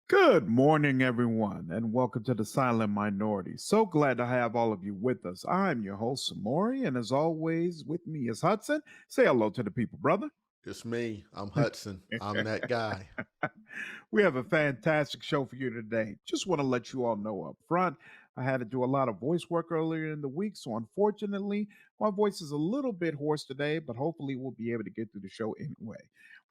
Good morning, everyone, and welcome to the Silent Minority. So glad to have all of you with us. I'm your host, Samori, and as always, with me is Hudson. Say hello to the people, brother. It's me. I'm Hudson. I'm that guy. We have a fantastic show for you today. Just want to let you all know up front, I had to do a lot of voice work earlier in the week, so unfortunately, my voice is a little bit hoarse today, but hopefully, we'll be able to get through the show anyway.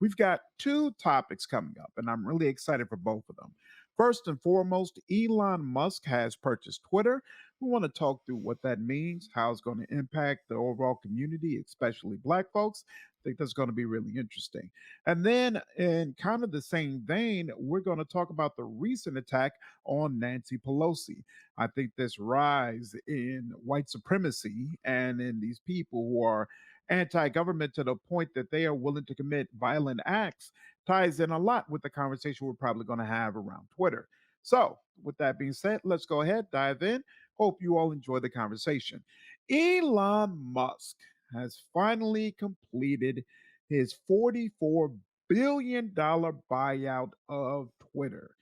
We've got two topics coming up, and I'm really excited for both of them. First and foremost, Elon Musk has purchased Twitter. We want to talk through what that means, how it's going to impact the overall community, especially Black folks. I think that's going to be really interesting. And then, in kind of the same vein, we're going to talk about the recent attack on Nancy Pelosi. I think this rise in white supremacy and in these people who are anti government to the point that they are willing to commit violent acts ties in a lot with the conversation we're probably going to have around Twitter. So, with that being said, let's go ahead, dive in. Hope you all enjoy the conversation. Elon Musk has finally completed his $44 billion buyout of Twitter.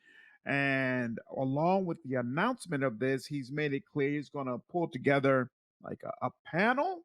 And along with the announcement of this, he's made it clear he's going to pull together like a panel,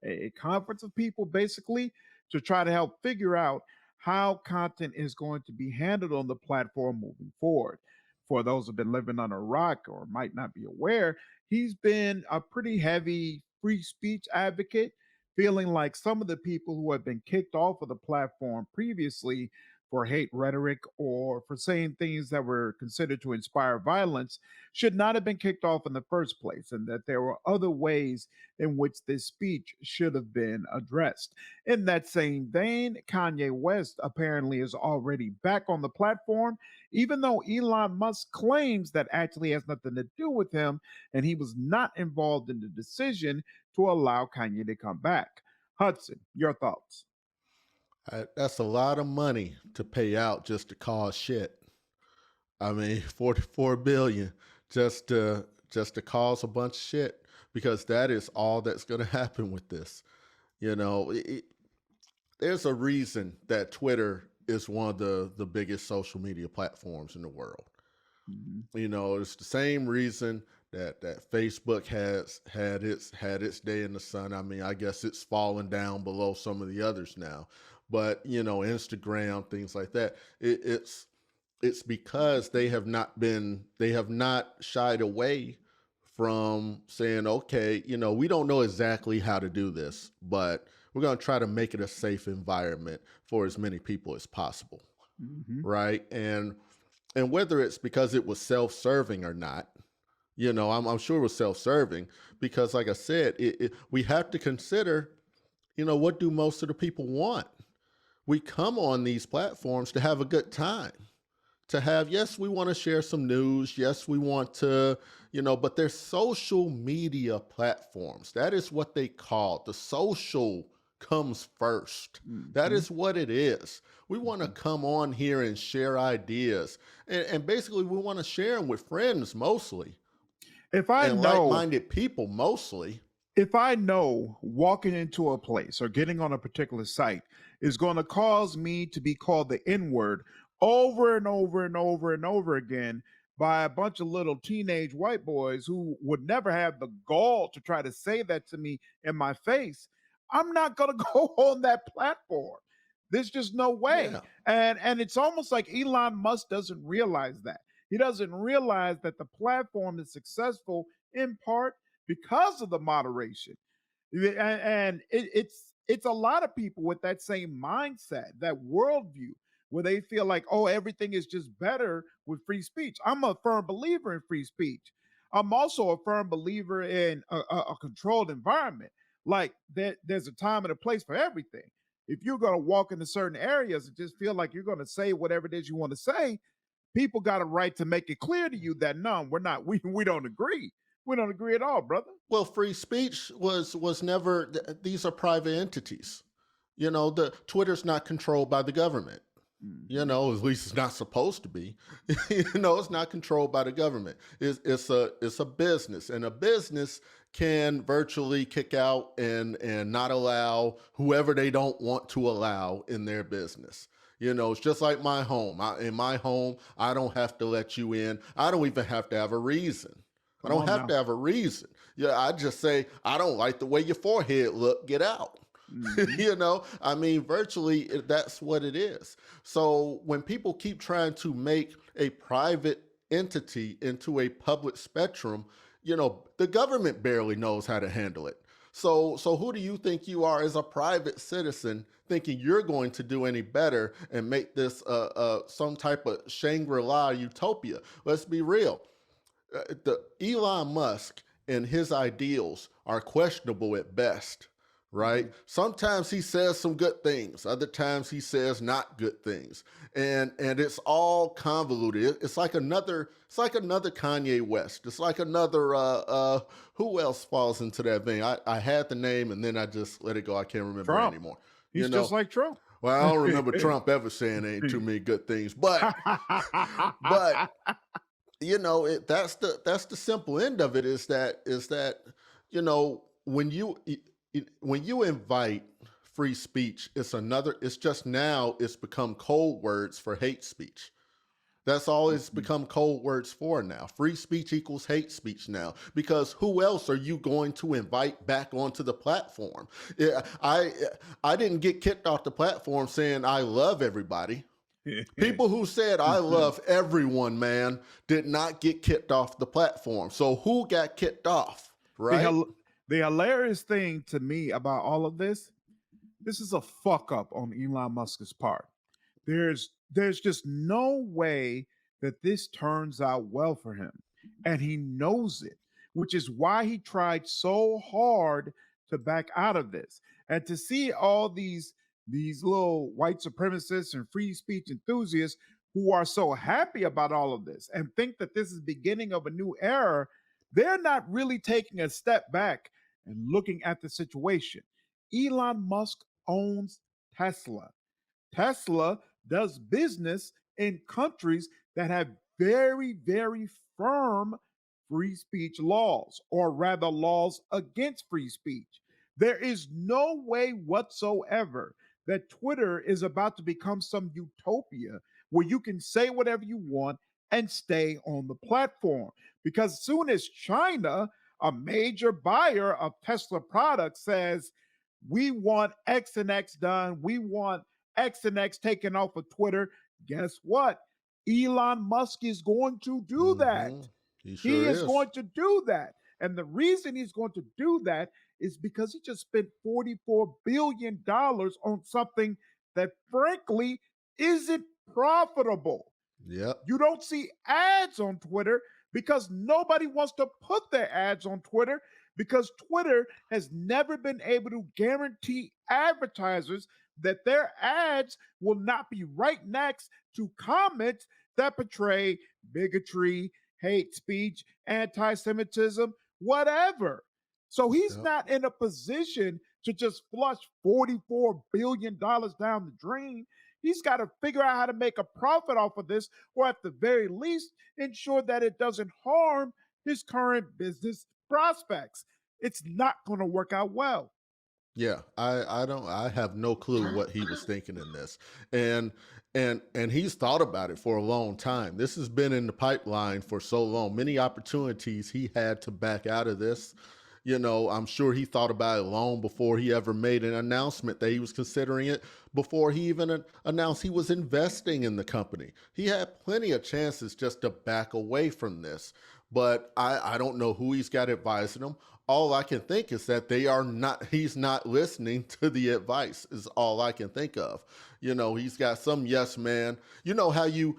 a conference of people basically to try to help figure out how content is going to be handled on the platform moving forward. For those who've been living on a rock or might not be aware, he's been a pretty heavy free speech advocate, feeling like some of the people who have been kicked off of the platform previously for hate rhetoric or for saying things that were considered to inspire violence should not have been kicked off in the first place, and that there were other ways in which this speech should have been addressed. In that same vein, Kanye West apparently is already back on the platform, even though Elon Musk claims that actually has nothing to do with him and he was not involved in the decision to allow Kanye to come back. Hudson, your thoughts? That's a lot of money to pay out just to cause shit. I mean, 44 billion just to cause a bunch of shit because that is all that's going to happen with this. You know, there's a reason that Twitter is one of the biggest social media platforms in the world. Mhm. You know, it's the same reason that Facebook has had its day in the sun. I mean, I guess it's fallen down below some of the others now, but you know, Instagram, things like that. It's because they have not shied away from saying, okay, you know, we don't know exactly how to do this, but we're going to try to make it a safe environment for as many people as possible, Mhm. right? And whether it's because it was self-serving or not, you know, I'm sure it was self-serving because, like I said, we have to consider, you know, what do most of the people want? We come on these platforms to have a good time, to have, yes, we want to share some news. Yes, we want to, you know, but they're social media platforms. That is what they call it. The social comes first. That Mhm. is what it is. We want to Mhm. come on here and share ideas. And basically, we want to share them with friends mostly If I and know like-minded people mostly. if I know walking into a place or getting on a particular site is going to cause me to be called the N word over and over and over and over again by a bunch of little teenage white boys who would never have the gall to try to say that to me in my face, I'm not going to go on that platform. There's just no way. Yeah. And it's almost like Elon Musk doesn't realize that. He doesn't realize that the platform is successful in part because of the moderation. And it's a lot of people with that same mindset, that worldview, where they feel like, oh, everything is just better with free speech. I'm a firm believer in free speech. I'm also a firm believer in a controlled environment. Like there's a time and a place for everything. If you're going to walk into certain areas and just feel like you're going to say whatever it is you want to say, people got a right to make it clear to you that no, we're not. We don't agree. We don't agree at all, brother. Well, free speech was never. These are private entities. You know, the Twitter's not controlled by the government. You Mhm. know, at least it's not supposed to be. You know, it's not controlled by the government. It's a business, and a business can virtually kick out and not allow whoever they don't want to allow in their business. It's just like my home. In my home, I don't have to let you in. I don't even have to have a reason. I Come don't on have now. to have a reason. Yeah, I just say, I don't like the way your forehead look. Get out. Hmm. I mean, virtually, that's what it is. So when people keep trying to make a private entity into a public spectrum, the government barely knows how to handle it. So who do you think you are as a private citizen thinking you're going to do any better and make this some type of Shangri-La utopia? Let's be real. The Elon Musk and his ideals are questionable at best, right? Hmm. Sometimes he says some good things, other times he says not good things, and it's all convoluted. It's like another Kanye West. It's like another who else falls into that vein? I had the name and then I just let it go. I can't remember Trump. anymore. You He's just know, like Trump. well, I don't remember Trump ever saying ain't too many good things, but that's the simple end of it is that when you invite free speech, it's just now it's become code words for hate speech. That's all it's become code words for now. Free speech equals hate speech now, because who else are you going to invite back onto the platform? Yeah, I didn't get kicked off the platform saying I love everybody. People who said I love everyone, man, did not get kicked off the platform. So who got kicked off, the, right? hil- the hilarious thing to me about all of this is a fuck up on Elon Musk's part. There's just no way that this turns out well for him. And he knows it, which is why he tried so hard to back out of this. And to see all these little white supremacists and free speech enthusiasts who are so happy about all of this and think that this is beginning of a new era, they're not really taking a step back and looking at the situation. Elon Musk owns Tesla. Tesla does business in countries that have very, very firm free speech laws, or rather, laws against free speech. There is no way whatsoever that Twitter is about to become some utopia where you can say whatever you want and stay on the platform. Because as soon as China, a major buyer of Tesla products, says, we want X and X done, we want X and X taken off of Twitter, guess what? Elon Musk is going to do that. Mm-hmm. He He sure is is. going to do that. And the reason he's going to do that is because he just spent $44 billion on something that, frankly, isn't profitable. Yep. You don't see ads on Twitter because nobody wants to put their ads on Twitter, because Twitter has never been able to guarantee advertisers that their ads will not be right next to comments that portray bigotry, hate speech, anti Semitism, whatever. So he's Yep. not in a position to just flush $44 billion down the drain. He's got to figure out how to make a profit off of this, or at the very least, ensure that it doesn't harm his current business prospects. It's not going to work out well. Yeah, I have no clue what he was thinking in this. And and he's thought about it for a long time. This has been in the pipeline for so long. Many opportunities he had to back out of this. I'm sure he thought about it long before he ever made an announcement that he was considering it, before he even announced he was investing in the company. He had plenty of chances just to back away from this. But I don't know who he's got advising him. All I can think is that he's not listening to the advice is all I can think of. He's got some yes man. You know how you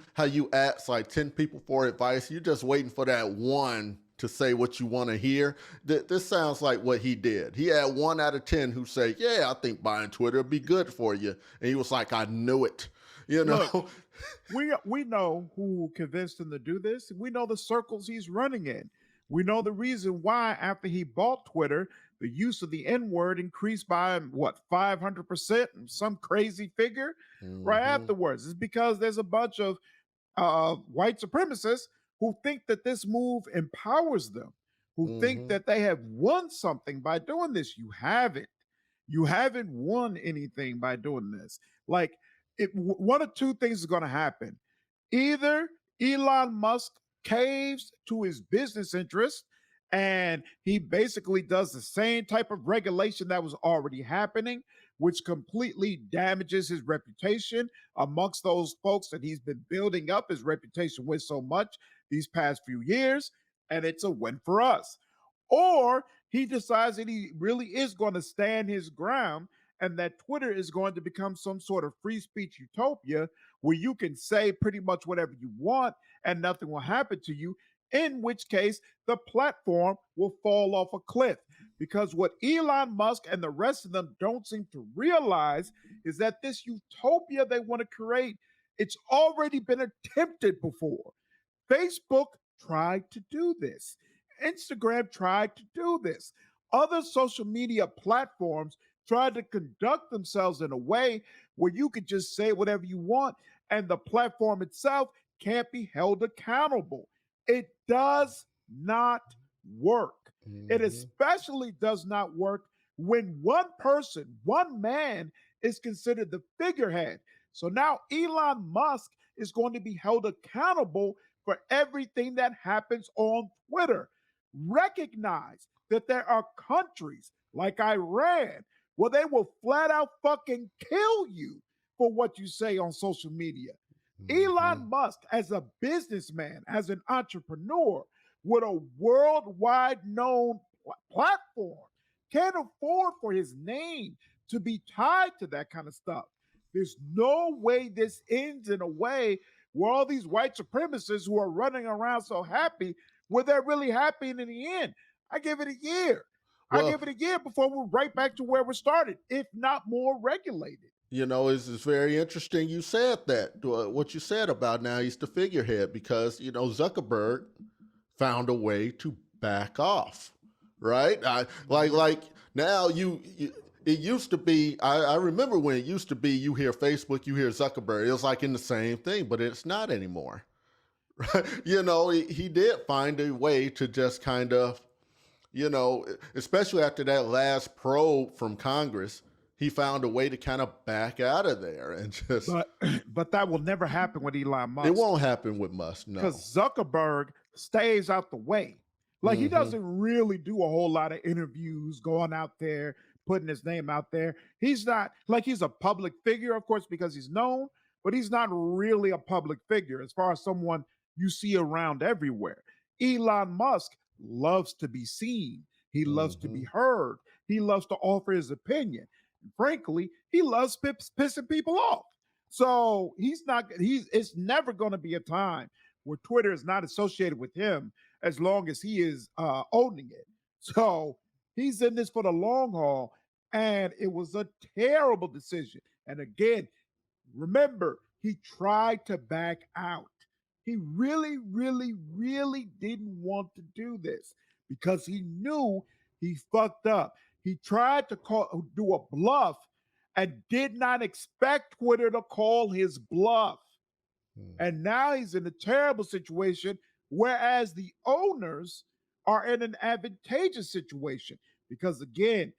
ask like 10 people for advice, you're just waiting for that one to say what you want to hear. This sounds like what he did. He had 1 out of 10 who say, yeah, I think buying Twitter would be good for you, and he was like, I knew it. you Look, know we know who convinced him to do this. We know the circles he's running in. We know the reason why after he bought Twitter, the use of the N word increased by what 500%, some crazy figure right hmm afterwards. It's because there's a bunch of white supremacists who think that this move empowers them, who think hmm that they have won something by doing this. You haven't. You haven't won anything by doing this. Like, one of two things is going to happen. Either Elon Musk caves to his business interest and he basically does the same type of regulation that was already happening, which completely damages his reputation amongst those folks that he's been building up his reputation with so much these past few years. And it's a win for us. Or he decides that he really is going to stand his ground and that Twitter is going to become some sort of free speech utopia where you can say pretty much whatever you want and nothing will happen to you, in which case the platform will fall off a cliff. Because what Elon Musk and the rest of them don't seem to realize is that this utopia they want to create, it's already been attempted before. Facebook tried to do this. Instagram tried to do this. Other social media platforms tried to conduct themselves in a way where you could just say whatever you want and the platform itself can't be held accountable. It does not work. It Hmm. especially does not work when one person, one man, is considered the figurehead. So now Elon Musk is going to be held accountable for everything that happens on Twitter. Recognize that there are countries like Iran where they will flat out fucking kill you for what you say on social media. Hmm. Elon Musk, as a businessman, as an entrepreneur with a worldwide known platform, can't afford for his name to be tied to that kind of stuff. There's no way this ends in a way where all these white supremacists who are running around so happy, where they're really happy in the end. I give it a year. I Well, give it a year before we're right back to where we started, if not more regulated. it's very interesting you said that, what you said about now he's the figurehead because, Zuckerberg found a way to back off, right? Mhm. Like now it used to be, I remember when it used to be you hear Facebook, you hear Zuckerberg. It was like in the same thing, but it's not anymore. Right? He did find a way to just kind of, especially after that last probe from Congress, he found a way to kind of back out of there and just, But but that will never happen with Elon it Musk won't happen with Musk, no. because Zuckerberg stays out the way. Like he Hmm. doesn't really do a whole lot of interviews, going out there, putting his name out there. He's not like he's a public figure, of course, because he's known, but he's not really a public figure as far as someone you see around everywhere. Elon Musk loves to be seen. He loves to be Hmm. heard. He loves to offer his opinion. And frankly, he loves pissing people off. So he's it's never going to be a time where Twitter is not associated with him as long as he is owning it. So he's in this for the long haul, and it was a terrible decision. And again, remember, he tried to back out. He really, really, really didn't want to do this because he knew he fucked up. He tried to do a bluff and did not expect Twitter to call his bluff. And now he's in a terrible situation, whereas the owners are in an advantageous situation because, again,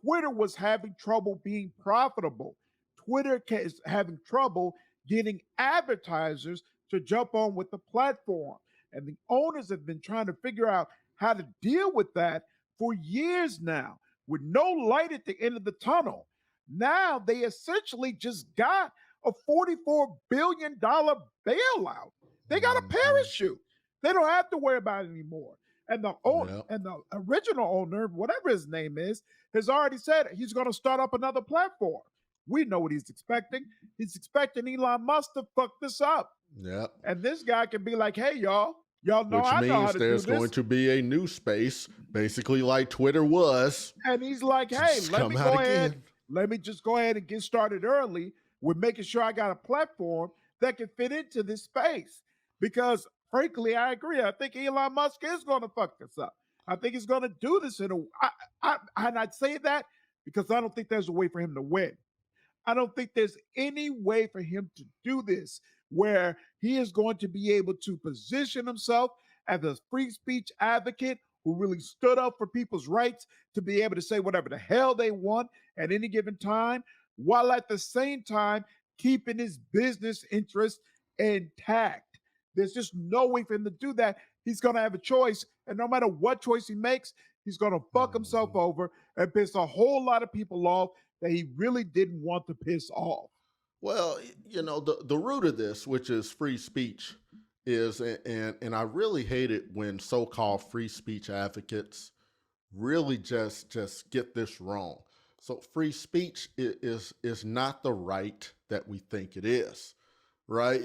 Twitter was having trouble being profitable. Twitter is having trouble getting advertisers to jump on with the platform. And the owners have been trying to figure out how to deal with that for years now with no light at the end of the tunnel. Now they essentially just got a $44 billion bailout. They got a Hmm. parachute. They don't have to worry about it anymore. Yeah. And the original owner, whatever his name is, has already said he's going to start up another platform. We know what he's expecting. He's expecting Elon Musk to fuck this up. Yeah. And this guy can be like, hey, y'all know Which I know how means to do there's going this. to be a new space, basically like Twitter was, And he's like, to hey, just come out again. let me just go ahead and get started early with making sure I got a platform that can fit into this space. Because frankly, I agree. I think Elon Musk is going to fuck this up. I think he's going to do this in a. And I'd say that because I don't think there's a way for him to win. I don't think there's any way for him to do this where he is going to be able to position himself as a free speech advocate who really stood up for people's rights to be able to say whatever the hell they want at any given time, while at the same time keeping his business interests intact. There's just no way for him to do that. He's going to have a choice. And no matter what choice he makes, he's going to fuck himself Mhm. over and piss a whole lot of people off that he really didn't want to piss off. Well, the root of this, which is free speech, is and I really hate it when so-called free speech advocates really just get this wrong. So free speech is not the right that we think it is, right?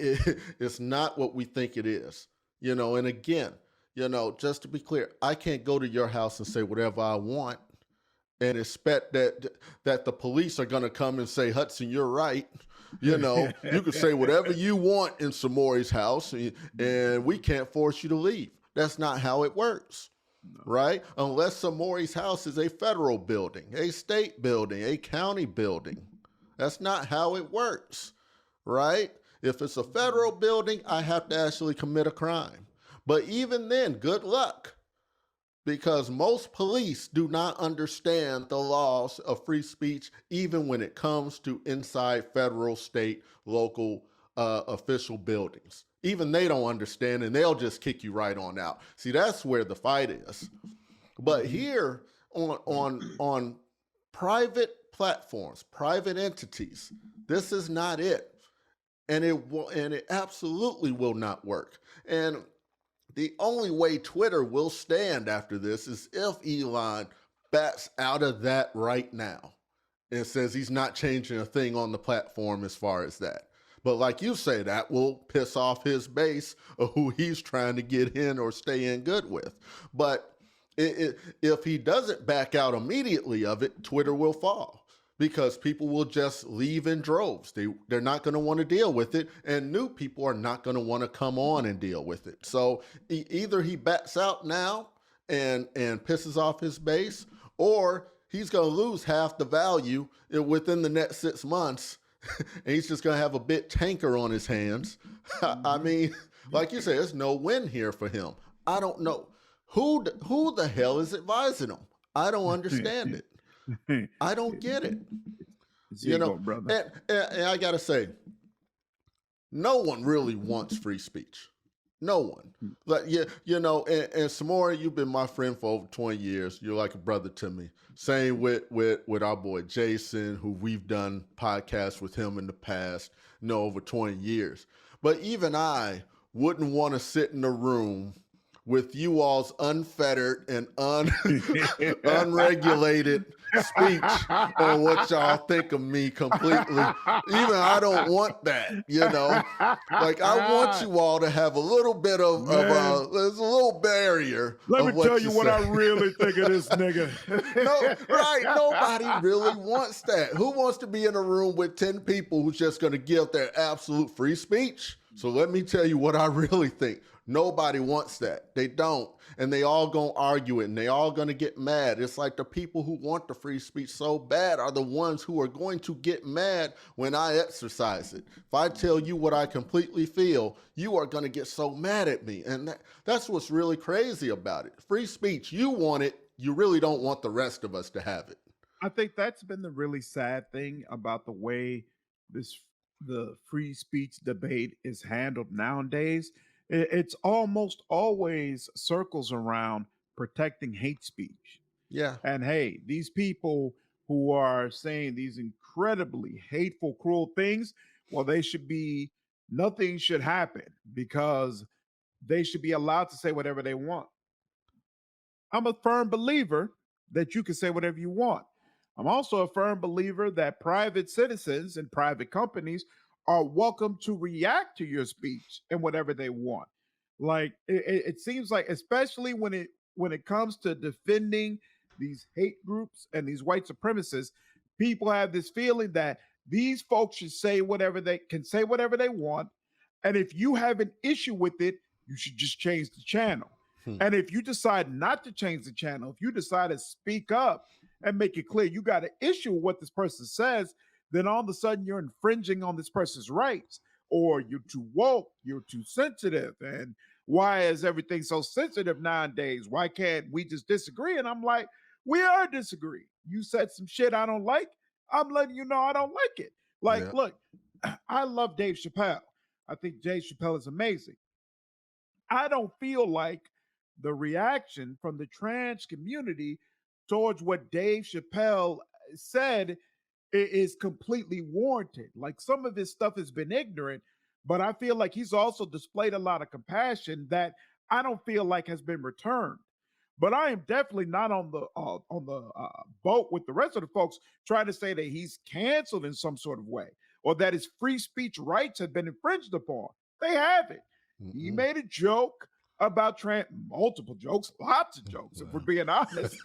It's not what we think it is. And again, just to be clear, I can't go to your house and say whatever I want and expect that the police are going to come and say, Hudson, you're right. You can say whatever you want in Samori's house, and we can't force you to leave. That's not how it works, No. right? Unless Samori's house is a federal building, a state building, a county building. That's not how it works, right? If it's a federal building, I have to actually commit a crime. But even then, good luck, because most police do not understand the laws of free speech, even when it comes to inside federal, state, local official buildings. Even they don't understand, and they'll just kick you right on out. See, that's where the fight is. But Mhm. here on private platforms, private entities, this is not it, and it absolutely will not work. And the only way Twitter will stand after this is if Elon backs out of that right now and says he's not changing a thing on the platform as far as that. But like you say, that will piss off his base of who he's trying to get in or stay in good with. But if he doesn't back out immediately of it, Twitter will fall because people will just leave in droves. They're not going to want to deal with it, and new people are not going to want to come on and deal with it. So either he backs out now and pisses off his base, or he's going to lose half the value within the next 6 months, and he's just going to have a bit tanker on his hands. I Mhm. mean, like you said, there's no win here for him. I don't know who the hell is advising him. I don't understand it. I don't get it. It's You know, ego, brother. and I gotta say, no one really wants free speech. No one. Like, yeah, and Samora, you've been my friend for over 20 years. You're like a brother to me. Same with our boy Jason, who we've done podcasts with him in the past, over 20 years. But even I wouldn't want to sit in a room with you all's unfettered and unregulated speech on what y'all think of me completely. Even I don't want that. Like, I want you all to have a little bit Man, there's a little barrier let me of tell what you you what say. I really think of this nigga. No, right. Nobody really wants that. Who wants to be in a room with 10 people who's just going to give their absolute free speech? So let me tell you what I really think. Nobody wants that. They don't. And they all gonna argue it, and they all gonna get mad. It's like the people who want the free speech so bad are the ones who are going to get mad when I exercise it. If I tell you what I completely feel, you are gonna get so mad at me. And that's what's really crazy about it. Free speech, you want it, you really don't want the rest of us to have it. I think that's been the really sad thing about the way this the free speech debate is handled nowadays. It's almost always circles around protecting hate speech. Yeah. And hey, these people who are saying these incredibly hateful, cruel things, well, they should be, nothing should happen because they should be allowed to say whatever they want. I'm a firm believer that you can say whatever you want. I'm also a firm believer that private citizens and private companies are welcome to react to your speech and whatever they want. Like it seems like, especially when it comes to defending these hate groups and these white supremacists, people have this feeling that these folks should say whatever they can say whatever they want, and if you have an issue with it, you should just change the channel. Hmm. And if you decide not to change the channel, if you decide to speak up and make it clear you got an issue with what this person says, then all of a sudden you're infringing on this person's rights, or you're too woke, you're too sensitive. And why is everything so sensitive nowadays? Why can't we just disagree? And I'm like, we are disagreeing. You said some shit I don't like. I'm letting you know I don't like it. Like, Yeah. look, I love Dave Chappelle. I think Dave Chappelle is amazing. I don't feel like the reaction from the trans community towards what Dave Chappelle said is completely warranted. Like some of his stuff has been ignorant, but I feel like he's also displayed a lot of compassion that I don't feel like has been returned. But I am definitely not on the boat with the rest of the folks trying to say that he's canceled in some sort of way or that his free speech rights have been infringed upon. They haven't. He Mm-mm. made a joke about multiple jokes, lots of jokes, if we're Well, being honest,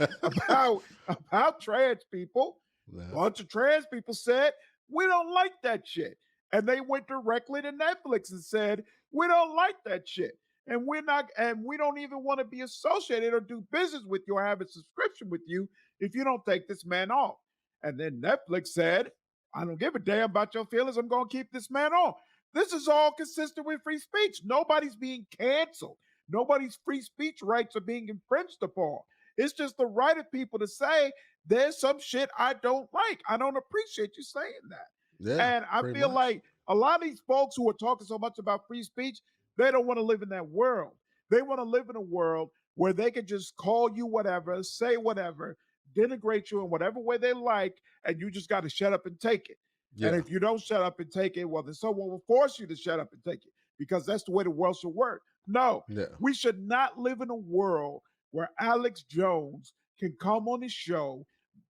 about trans people. yeah, Bunch of trans people said, we don't like that shit. And they went directly to Netflix and said, we don't like that shit. And we're not, and we don't even want to be associated or do business with you or have a subscription with you if you don't take this man off. And then Netflix said, I don't give a damn about your feelings. I'm going to keep this man on. This is all consistent with free speech. Nobody's being canceled. Nobody's free speech rights are being infringed upon. It's just the right of people to say, there's some shit I don't like. I don't appreciate you saying that. yeah, And I pretty feel much. like a lot of these folks who are talking so much about free speech, they don't want to live in that world. They want to live in a world where they can just call you whatever, say whatever, denigrate you in whatever way they like, and you just got to shut up and take it. And Yeah, if you don't shut up and take it, well, then someone will force you to shut up and take it because that's the way the world should work. No, yeah, we should not live in a world where Alex Jones can come on his show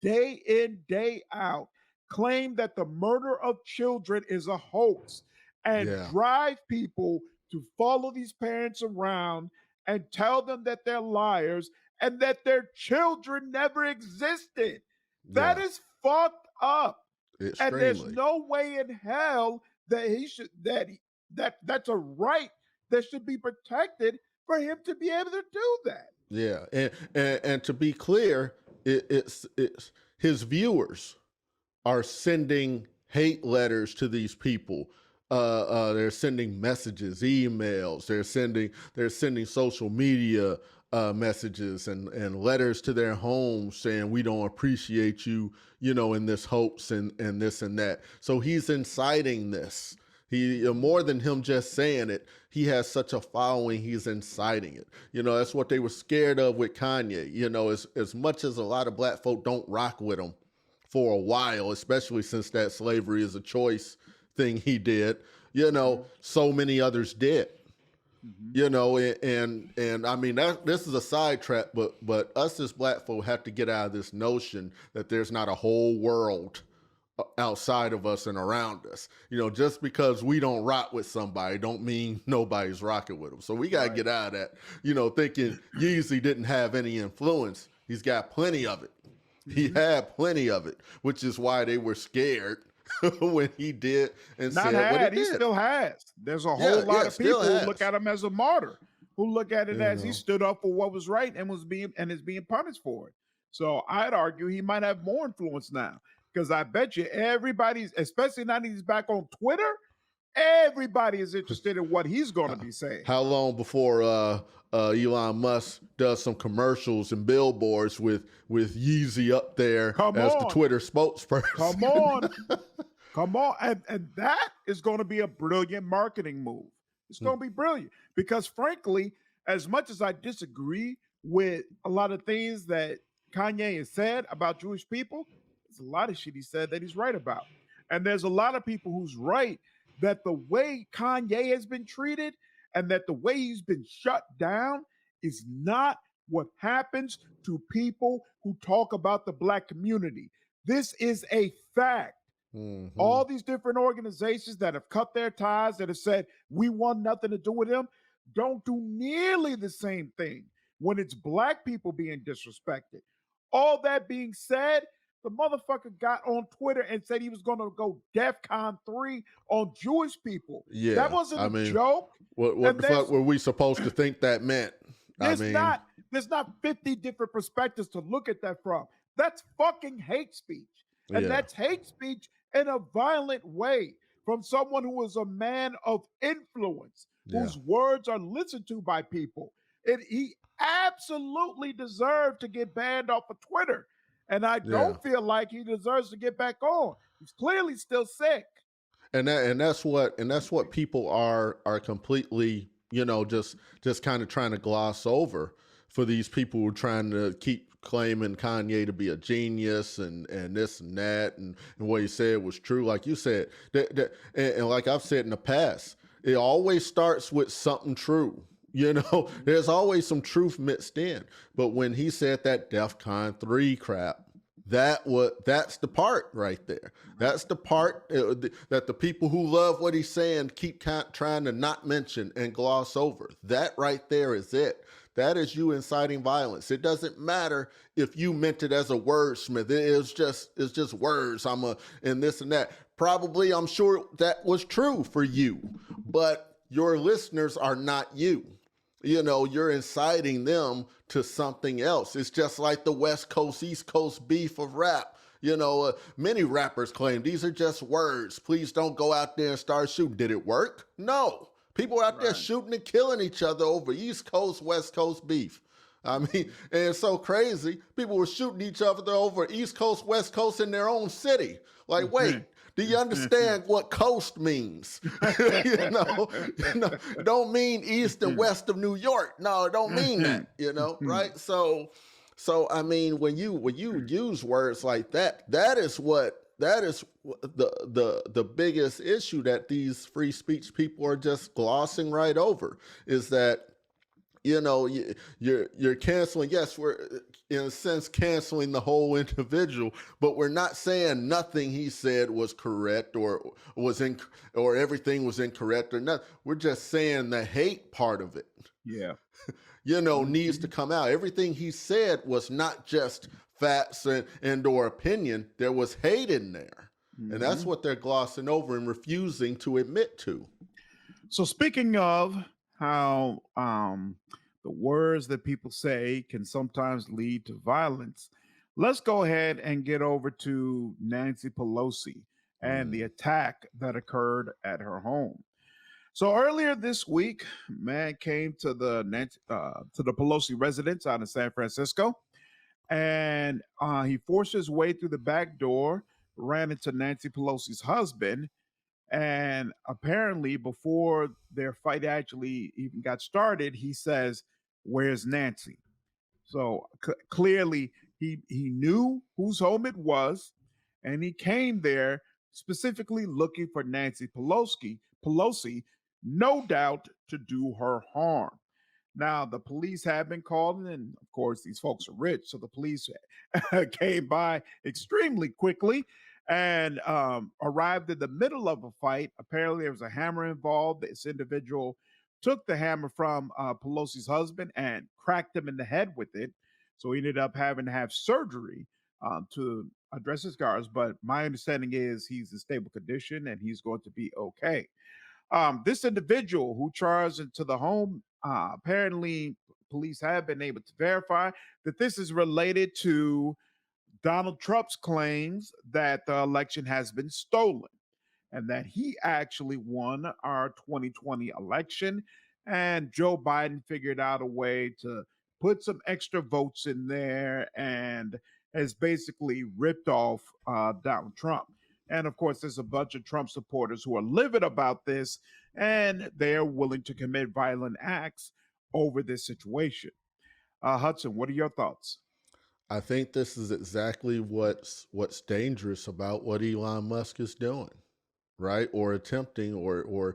day in, day out, claim that the murder of children is a hoax, and yeah, drive people to follow these parents around and tell them that they're liars and that their children never existed. That yeah, is fucked up. And there's extremely. no way in hell that he should that's a right that should be protected for him to be able to do that. Yeah, and to be clear, it's his viewers are sending hate letters to these people. They're sending messages, emails. They're sending social media messages and letters to their homes saying we don't appreciate you, in this hopes and this and that. So he's inciting this. He more than him just saying it. He has such a following. He's inciting it. That's what they were scared of with Kanye. As much as a lot of black folk don't rock with him for a while, especially since that slavery is a choice thing he did. Mhm, So many others did. mhm. And I mean this is a sidetrack, but us as black folk have to get out of this notion that there's not a whole world outside of us and around us. Just because we don't rock with somebody don't mean nobody's rocking with them. So we gotta Right. get out of that. Thinking Yeezy didn't have any influence. He's got plenty of it. He Mhm. had plenty of it, which is why they were scared when he did and Not said what he had, he did. still has. There's a Yeah, whole lot yeah, of still people who look has. at him as a martyr, who look at it You as he know. stood up for what was right and is being punished for it. So I'd argue he might have more influence now. Because I bet you everybody's, especially now that he's back on Twitter, everybody is interested in what he's gonna How, be saying. how long before Elon Musk does some commercials and billboards with Yeezy up there Come as the on, Twitter come spokesperson? on. Come on. And that is going to be a brilliant marketing move. It's going to be brilliant because, frankly, as much as I disagree with a lot of things that Kanye has said about Jewish people, there's a lot of shit he said that he's right about. And there's a lot of people who's right that the way Kanye has been treated and that the way he's been shut down is not what happens to people who talk about the black community. This is a fact. Hmm. All these different organizations that have cut their ties, that have said, we want nothing to do with them, don't do nearly the same thing when it's black people being disrespected. All that being said, the motherfucker got on Twitter and said he was going to go DEFCON 3 on Jewish people. That Yeah, wasn't I a mean, joke. what And the fuck were we supposed to think that meant? I there's mean, not there's not 50 different perspectives to look at that from. That's fucking hate speech. And yeah, that's hate speech in a violent way from someone who is a man of influence, yeah, whose words are listened to by people. He absolutely deserved to get banned off of Twitter. And I yeah. don't feel like he deserves to get back on. He's clearly still sick. And that's what people are completely, just kind of trying to gloss over, for these people who are trying to keep claiming Kanye to be a genius, and this and that, and what he said was true. Like you said, and like I've said in the past, it always starts with something true. There's always some truth mixed in. But when he said that DEFCON 3 crap, that's the part right there. That's the part that the people who love what he's saying keep trying to not mention and gloss over. That right there is it. That is you inciting violence. It doesn't matter if you meant it as a wordsmith. It's just words. And this and that. Probably, I'm sure that was true for you, but your listeners are not you. You're inciting them to something else. It's just like the West Coast, East Coast beef of rap. Many rappers claim these are just words. Please don't go out there and start shooting. Did it work? No. People are out there shooting and killing each other over East Coast, West Coast beef. I mean, and it's so crazy. People were shooting each other over East Coast, West Coast in their own city. Like, wait, do you understand what coast means? Don't mean east and west of New York. No, it don't mean that, right? So I mean, when you use words like that, that is the biggest issue that these free speech people are just glossing right over, is that you're canceling. Yes, we're in a sense canceling the whole individual, but we're not saying nothing he said was correct or or everything was incorrect or not. We're just saying the hate part of it. Yeah. Needs to come out. Everything he said was not just facts and or opinion. There was hate in there. And that's what they're glossing over and refusing to admit to. So speaking of how the words that people say can sometimes lead to violence, let's go ahead and get over to Nancy Pelosi and the attack that occurred at her home. So earlier this week, man came to the Pelosi residence out in San Francisco, and he forced his way through the back door, ran into Nancy Pelosi's husband, and apparently, before their fight actually even got started, he says, "Where's Nancy?" So clearly, he knew whose home it was, and he came there specifically looking for Nancy Pelosi, no doubt to do her harm. Now, the police have been called, and of course, these folks are rich, so the police came by extremely quickly and arrived in the middle of a fight. Apparently, there was a hammer involved. This individual took the hammer from Pelosi's husband and cracked him in the head with it. So he ended up having to have surgery to address his scars. But my understanding is he's in stable condition and he's going to be okay. This individual who charged into the home, apparently, police have been able to verify that this is related to Donald Trump's claims that the election has been stolen and that he actually won our 2020 election. And Joe Biden figured out a way to put some extra votes in there and has basically ripped off Donald Trump. And of course, there's a bunch of Trump supporters who are livid about this and they're willing to commit violent acts over this situation. Hudson, what are your thoughts? I think this is exactly what's dangerous about what Elon Musk is doing, right? Or attempting or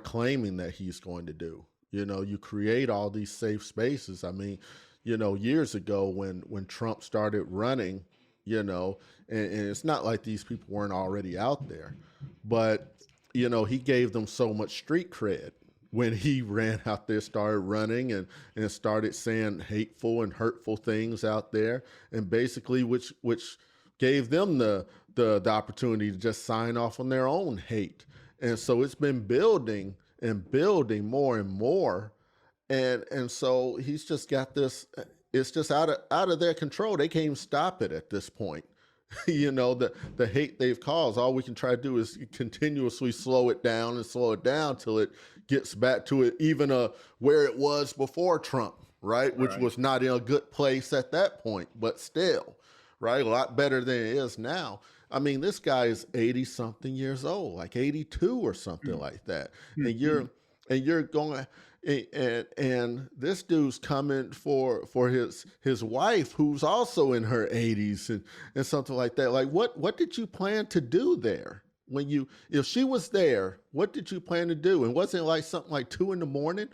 claiming that he's going to do. You create all these safe spaces. I mean, years ago when Trump started running, and it's not like these people weren't already out there, but he gave them so much street cred when he ran out there, started running and started saying hateful and hurtful things out there, and basically which gave them the opportunity to just sign off on their own hate. And so it's been building and building more and more. And so he's just got this, it's just out of their control. They can't even stop it at this point. The hate they've caused, all we can try to do is continuously slow it down till it gets back to it, even where it was before Trump, right? Which was not in a good place at that point, but still, right? A lot better than it is now. I mean, this guy is 80 something years old, like 82 or something Mm, like that. And mhm, you're going and this dude's coming for his wife who's also in her 80s and something like that. Like what did you plan to do there? When you if she was there, what did you plan to do? And wasn't it like something like 2 in the morning?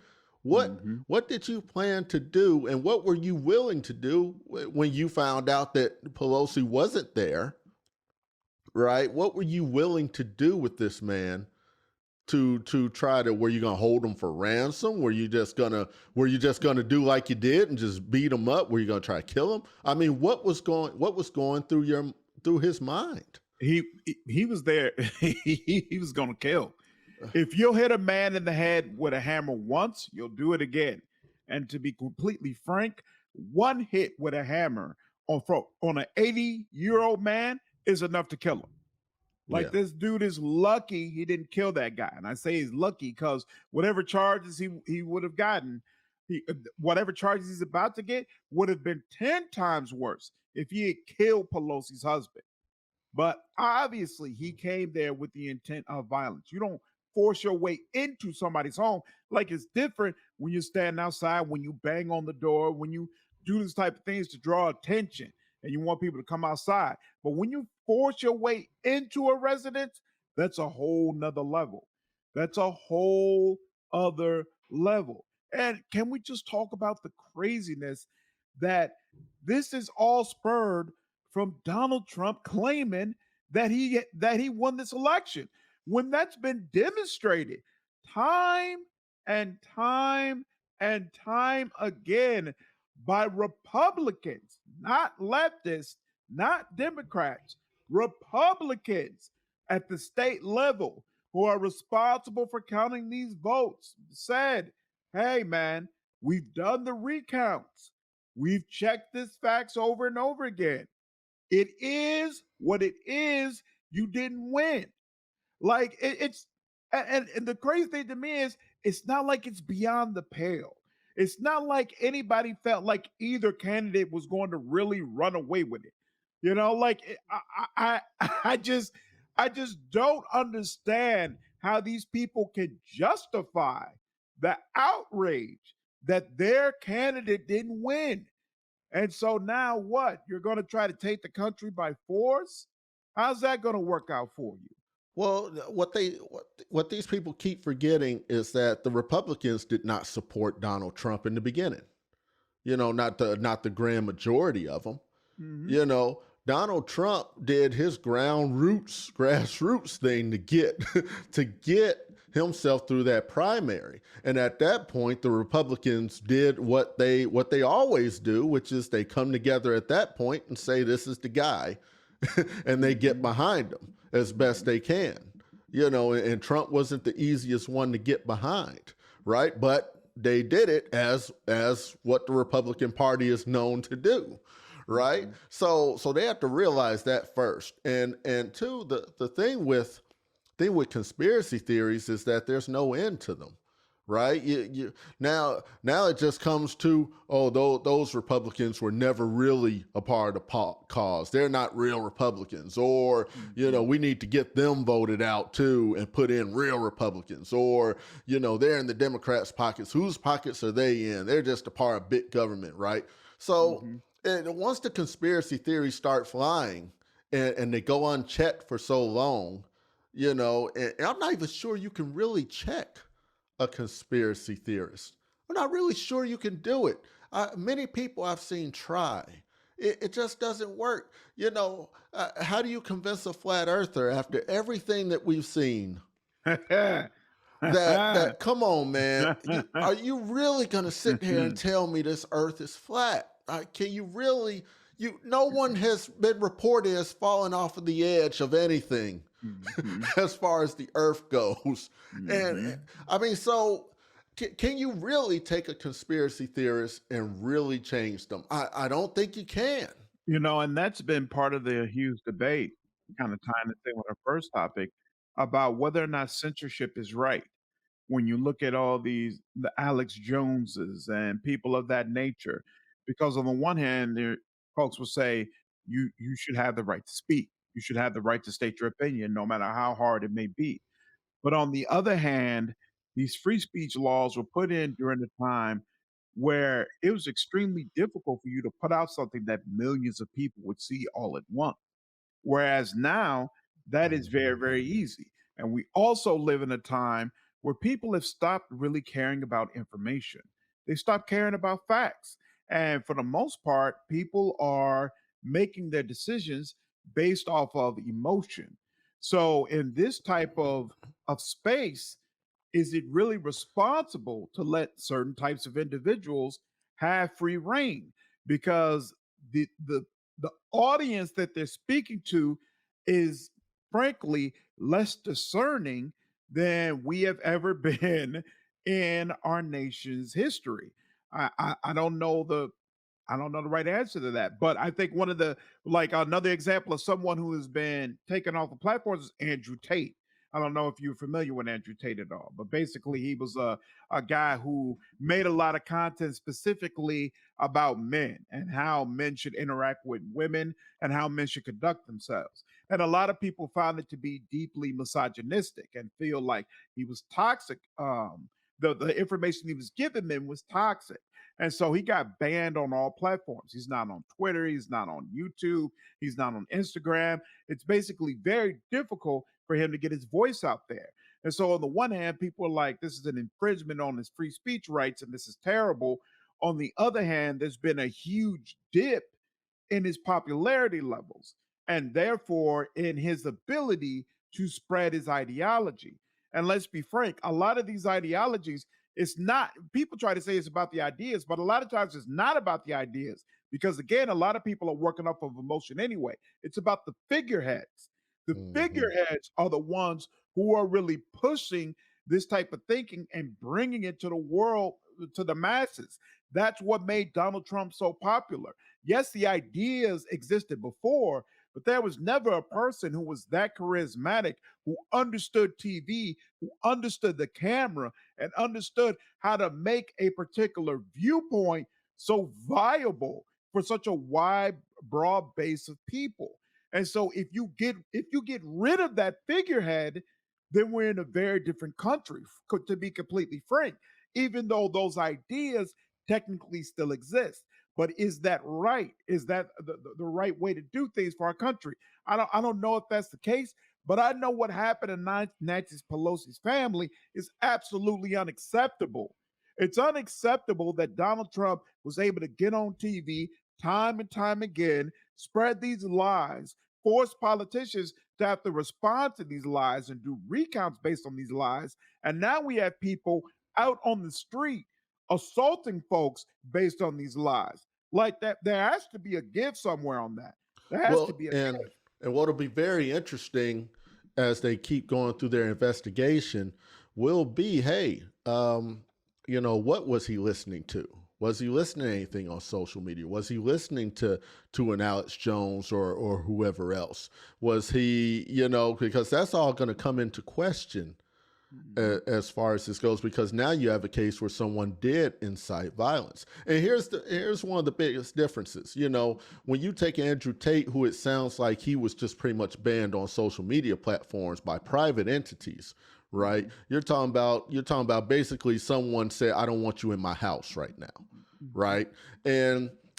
mhm. What did you plan to do, and what were you willing to do when you found out that Pelosi wasn't there? Right? What were you willing to do with this man to try to? Were you gonna hold him for ransom? Were you just gonna do like you did and just beat him up? Were you gonna try to kill him? I mean, what was going through his mind? He was there. He was gonna kill. If you'll hit a man in the head with a hammer once, you'll do it again. And to be completely frank, one hit with a hammer on an 80-year-old man is enough to kill him. Like Yeah. this dude is lucky he didn't kill that guy, and I say he's lucky because whatever charges he would have gotten, whatever charges he's about to get would have been 10 times worse if he had killed Pelosi's husband. But obviously, he came there with the intent of violence. You don't force your way into somebody's home. Like it's different when you stand outside, when you bang on the door, when you do this type of things to draw attention and you want people to come outside. But when you force your way into a residence, that's a whole nother level. That's a whole other level. And can we just talk about the craziness that this is all spurred from Donald Trump claiming that he won this election when that's been demonstrated time and time and time again by Republicans, not leftists, not Democrats, Republicans at the state level who are responsible for counting these votes said, "Hey man, we've done the recounts. We've checked this facts over and over again. It is what it is. You didn't win." Like it's and the crazy thing to me is it's not like it's beyond the pale. It's not like anybody felt like either candidate was going to really run away with it. Like I just don't understand how these people can justify the outrage that their candidate didn't win. And so now what? You're going to try to take the country by force? How's that going to work out for you? Well, what these people keep forgetting is that the Republicans did not support Donald Trump in the beginning. Not the grand majority of them. Mhm. Donald Trump did his grassroots thing to get to get himself through that primary. And at that point, the Republicans did what they always do, which is they come together at that point and say this is the guy, and they get Mhm. behind him as best Mhm. they can. And Trump wasn't the easiest one to get behind, right? But they did it as what the Republican Party is known to do, right? Mhm. So they have to realize that first. And two, the thing with conspiracy theories is that there's no end to them, right? Now it just comes to, oh, those Republicans were never really a part of the cause. They're not real Republicans, or Mhm. we need to get them voted out too and put in real Republicans, or they're in the Democrats' pockets. Whose pockets are they in? They're just a part of big government, right? So Mhm. and once the conspiracy theories start flying and they go unchecked for so long, and I'm not even sure you can really check a conspiracy theorist. I'm not really sure you can do it. Many people I've seen try. It just doesn't work. How do you convince a flat earther after everything that we've seen? That come on, man. Are you really gonna sit here and tell me this Earth is flat? Can you really? No one has been reported as falling off of the edge of anything Mhm. as far as the Earth goes. And Mhm. I mean, so can you really take a conspiracy theorist and really change them? I don't think you can. And that's been part of the huge debate, kind of tying this in with our first topic, about whether or not censorship is right. When you look at all the Alex Joneses and people of that nature, because on the one hand, folks will say you should have the right to speak. You should have the right to state your opinion, no matter how hard it may be. But on the other hand, these free speech laws were put in during a time where it was extremely difficult for you to put out something that millions of people would see all at once. Whereas now, that is very, Mhm. very easy. And we also live in a time where people have stopped really caring about information. They stopped caring about facts. And for the most part, people are making their decisions based off of emotion. So in this type of space, is it really responsible to let certain types of individuals have free reign? Because the audience that they're speaking to is frankly less discerning than we have ever been in our nation's history. I don't know the right answer to that, but I think one of the like another example of someone who has been taken off the platforms is Andrew Tate. I don't know if you're familiar with Andrew Tate at all, but basically he was a guy who made a lot of content specifically about men and how men should interact with women and how men should conduct themselves. And a lot of people found it to be deeply misogynistic and feel like he was toxic. The information he was giving men was toxic. And so he got banned on all platforms. He's not on Twitter. He's not on YouTube. He's not on Instagram. It's basically very difficult for him to get his voice out there. And so, on the one hand, people are like, this is an infringement on his free speech rights and this is terrible. On the other hand, there's been a huge dip in his popularity levels and therefore in his ability to spread his ideology. And let's be frank, a lot of these ideologies, it's not, people try to say it's about the ideas, but a lot of times it's not about the ideas because, again, a lot of people are working off of emotion anyway. It's about the figureheads. The Mhm. figureheads are the ones who are really pushing this type of thinking and bringing it to the world, to the masses. That's what made Donald Trump so popular. Yes, the ideas existed before, but there was never a person who was that charismatic, who understood TV, who understood the camera, and understood how to make a particular viewpoint so viable for such a wide, broad base of people. And so if you get rid of that figurehead, then we're in a very different country, to be completely frank, even though those ideas technically still exist. But is that right? Is that the right way to do things for our country? I don't know if that's the case, but I know what happened in Nancy Pelosi's family is absolutely unacceptable. It's unacceptable that Donald Trump was able to get on TV time and time again, spread these lies, force politicians to have to respond to these lies and do recounts based on these lies. And now we have people out on the street assaulting folks based on these lies. Like that, there has to be a give somewhere on that. There has to Well, be a and what'll be very interesting as they keep going through their investigation will be, hey, what was he listening to? Was he listening to anything on social media? Was he listening to an Alex Jones or whoever else? Was he, because that's all going to come into question Mhm. as far as this goes, because now you have a case where someone did incite violence. And here's one of the biggest differences. When you take Andrew Tate, who it sounds like he was just pretty much banned on social media platforms by private entities, right? Mhm. You're talking about basically someone said, I don't want you in my house right now, Mhm. right?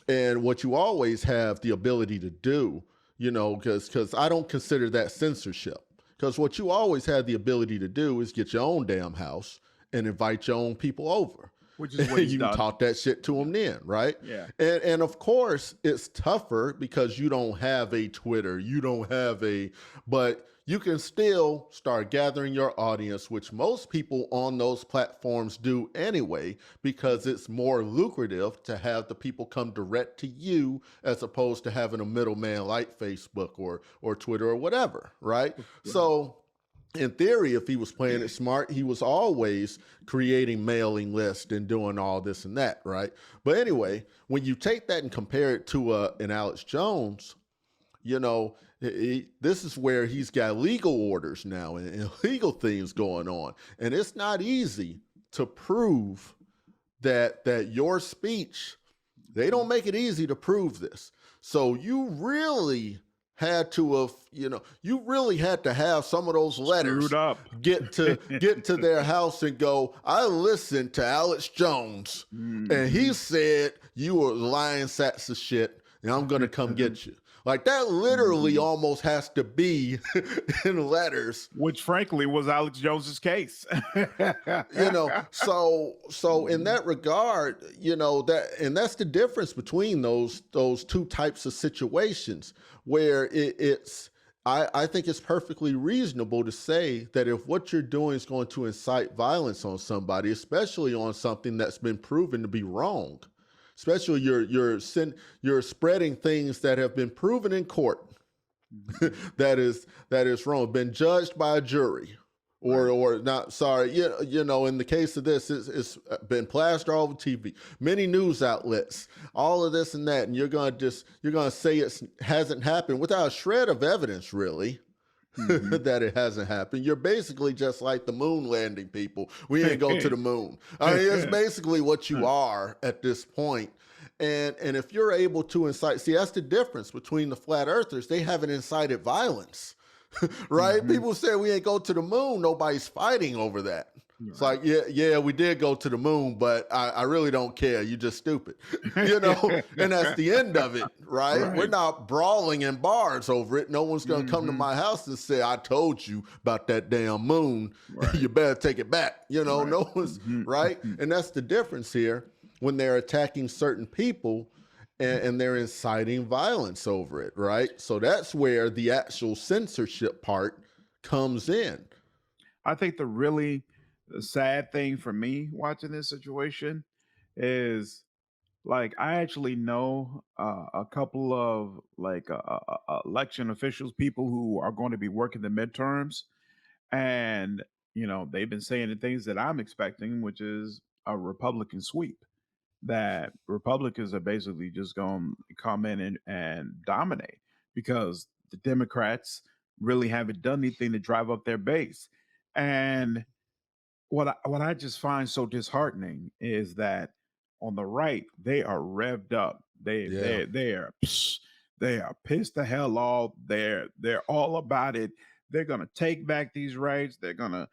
And what you always have the ability to do, because I don't consider that censorship. Because what you always had the ability to do is get your own damn house and invite your own people over. Which is what And he's you can done. talk that shit to Yeah. them then, right? Yeah. And of course, it's tougher because you don't have a Twitter, but you can still start gathering your audience, which most people on those platforms do anyway, because it's more lucrative to have the people come direct to you as opposed to having a middleman like Facebook or Twitter or whatever, right? Right. So in theory, if he was playing it smart, he was always creating mailing lists and doing all this and that, right? But anyway, when you take that and compare it to an Alex Jones, this is where he's got legal orders now and legal things going on, and it's not easy to prove that your speech. They Mhm. don't make it easy to prove this, so you really had to have, you really had to have some of those Screwed letters up. get to their house and go, I listened to Alex Jones and he Mhm. said you were lying sacks of shit and I'm gonna come get you. Like that literally Mhm. almost has to be in letters. Which frankly was Alex Jones's case. So in Mhm. that regard, that's the difference between those two types of situations where it's I think it's perfectly reasonable to say that if what you're doing is going to incite violence on somebody, especially on something that's been proven to be wrong, especially you're spreading things that have been proven in court Mhm. that is wrong, been judged by a jury, or Right. not. Sorry, in the case of this, it's been plastered all over TV, many news outlets, all of this and that, and you're gonna say it hasn't happened without a shred of evidence, really. Mhm. That it hasn't happened. You're basically just like the moon landing people. We didn't go to the moon. I mean, it's basically what you are at this point. And if you're able to incite, see, that's the difference between the flat earthers. They haven't incited violence, right? Mhm. People say we ain't go to the moon. Nobody's fighting over that. It's Right. like, yeah, we did go to the moon, but I really don't care. You just stupid, and that's the end of it, right? We're Right. not brawling in bars over it. No one's gonna come to Mhm. my house and say, I told you about that damn moon. Right. You better take it back. Right. No one's Mhm. right. Mhm. And that's the difference here when they're attacking certain people and they're inciting violence over it, right? So that's where the actual censorship part comes in. I think the really sad thing for me watching this situation is like I actually know a couple of like election officials, people who are going to be working the midterms, and they've been saying the things that I'm expecting, which is a Republican sweep. That Republicans are basically just going to come in and dominate because the Democrats really haven't done anything to drive up their base. And what I just find so disheartening is that on the right they are revved up. They Yeah. they they are they are pissed the hell off. They're all about it. They're gonna take back these rights. They're gonna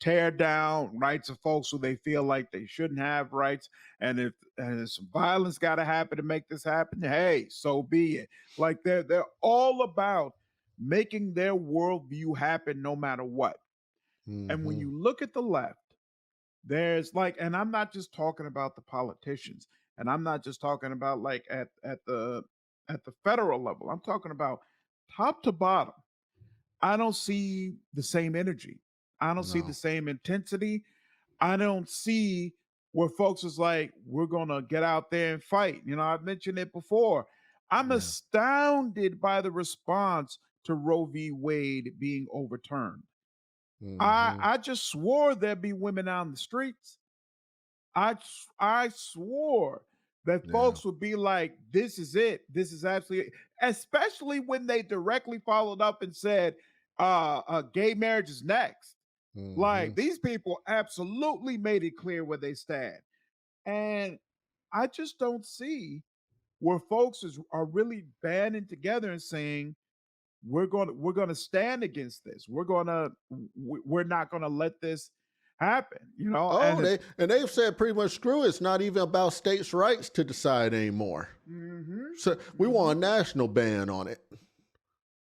tear down rights of folks who they feel like they shouldn't have rights. And if some violence got to happen to make this happen, hey, so be it. Like they're all about making their worldview happen no matter what. And when Hmm. you look at the left, there's like, and I'm not just talking about the politicians, and I'm not just talking about like at the federal level. I'm talking about top to bottom. I don't see the same energy. I don't see the No. same intensity. I don't see where folks is like, we're gonna get out there and fight. I've mentioned it before. I'm Yeah. astounded by the response to Roe v. Wade being overturned. I Hmm. I just swore there'd be women out in the streets. I swore that Yeah. folks would be like, "This is it. This is absolutely," especially when they directly followed up and said, "Gay marriage is next." Hmm. Like these people absolutely made it clear where they stand, and I just don't see where folks are really banding together and saying, we're going to stand against this. We're not going to let this happen, Oh, and it's they've said pretty much screw it. It's not even about states' rights to decide anymore. mhm, So we mhm, want a national ban on it.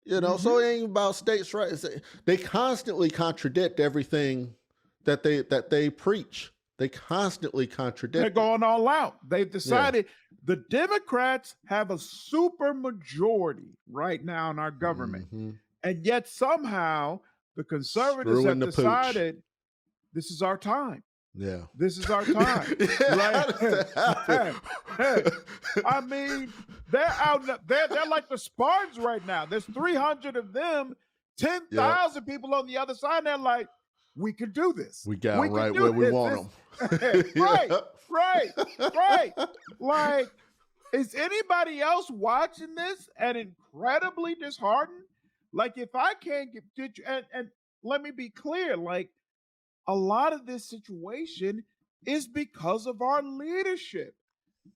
So mhm. it ain't about states' rights. They constantly contradict everything that they preach. They constantly They're contradict it. going all out. They've Yeah. decided the Democrats have a super majority right now in our government. Hmm. And yet somehow the conservatives Screwing have the pooch. decided this is our time. Yeah. This is our time. Yeah. How Like, does that happen? hey, I mean, they're out. They're like the Spartans right now. There's 300 of them, Yep. 10,000 people on the other side. And they're like, we could do this. We got We them could right do where we this. want Right, them. right, right. Like, is anybody else watching this and incredibly disheartened? Like, if I can't get you, and let me be clear, like, a lot of this situation is because of our leadership,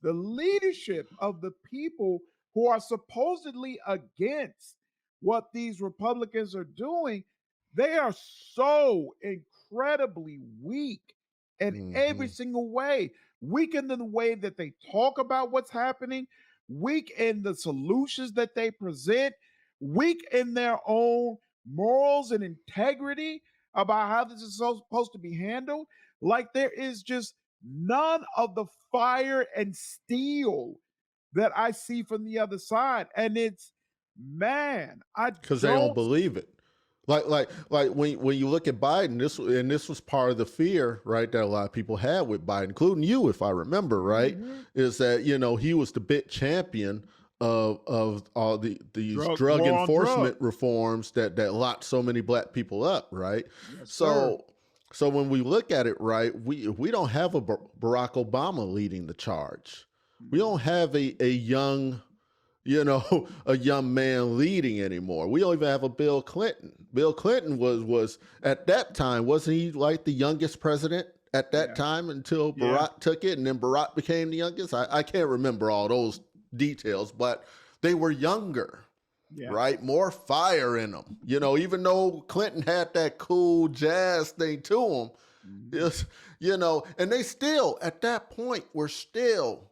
the leadership of the people who are supposedly against. what these Republicans are doing, they are so incredibly weak in every Hmm. single way. Weak in the way that they talk about what's happening, weak in the solutions that they present, weak in their own morals and integrity about how this is supposed to be handled. Like there is just none of the fire and steel that I see from the other side. And it's, man, I Because they don't don't. believe it. Like when you look at Biden, this was part of the fear, right, that a lot of people had with Biden, including you, if I remember right, Mhm. is that he was the big champion of all these Drug drug war on enforcement drugs. reforms that locked so many black people up, right? Yes, sir. So when we look at it, right, we don't have a Barack Obama leading the charge. We don't Mhm. have a young a young man leading anymore. We don't even have a Bill Clinton. Bill Clinton was at that time, wasn't he like the youngest president at that Yeah. time until Yeah. Barack took it and then Barack became the youngest? I can't remember all those details, but they were younger, Yeah. right? More fire in them. Even though Clinton had that cool jazz thing to him, Mhm. it's, and they still, at that point, were still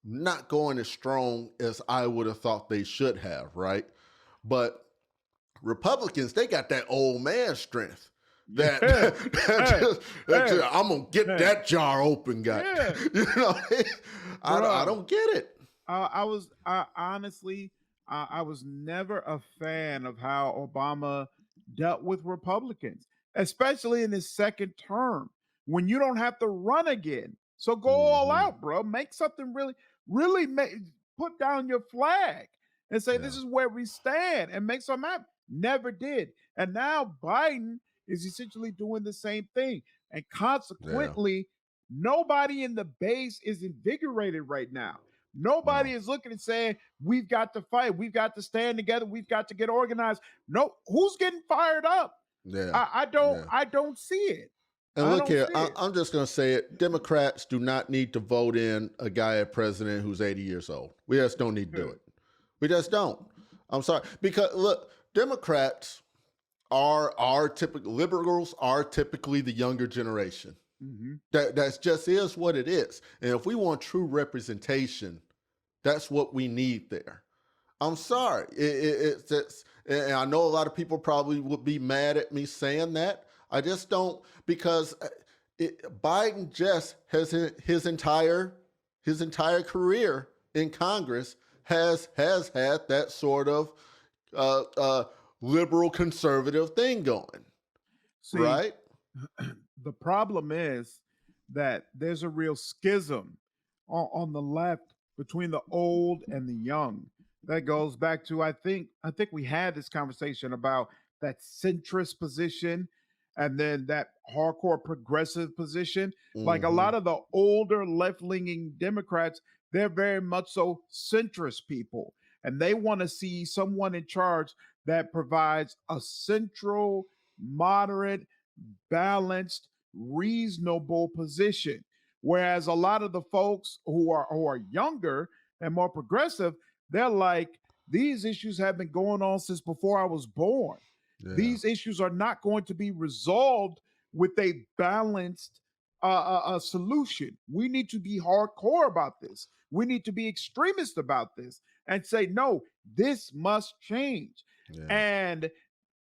not going as strong as I would have thought they should have, right? But Republicans, they got that old man strength. That, Yeah. Hey, I'm gonna get hey. that jar open, guy. Yeah. you know, I Bruh. don't get it. I honestly, I was never a fan of how Obama dealt with Republicans, especially in his second term when you don't have to run again. So go all Hmm. out, bro. Make something really, really put down your flag and say this Yeah, is where we stand and make something happen. Never did. And now Biden is essentially doing the same thing. And yeah, consequently, nobody in the base is invigorated right now. Nobody no, is looking and saying, we've got to fight, we've got to stand together, we've got to get organized. No, who's getting fired up? yeah, I yeah. don't see it. And I look don't here, see it. I'm just going to say it. Democrats do not need to vote in a guy at president who's 80 years old. We just don't need to do it. We just don't. I'm sorry. Because look, Democrats are typical liberals are typically the younger generation. Mhm. That's just is what it is. And if we want true representation, that's what we need there. I'm sorry. And I know a lot of people probably would be mad at me saying that. I just don't because Biden just has his entire career in Congress has had that sort of uh, uh, liberal conservative thing going, See, right? the problem is that there's a real schism on the left between the old and the young. That goes back to I think we had this conversation about that centrist position and then that hardcore progressive position. Like a Mm-hmm. lot of the older left-leaning Democrats, they're very much so centrist people and they want to see someone in charge that provides a central moderate balanced, reasonable position. Whereas a lot of the folks who are younger and more progressive, they're like, these issues have been going on since before I was born. Yeah. These issues are not going to be resolved with a balanced solution. We need to be hardcore about this. We need to be extremist about this and say, no, this must change. Yeah. And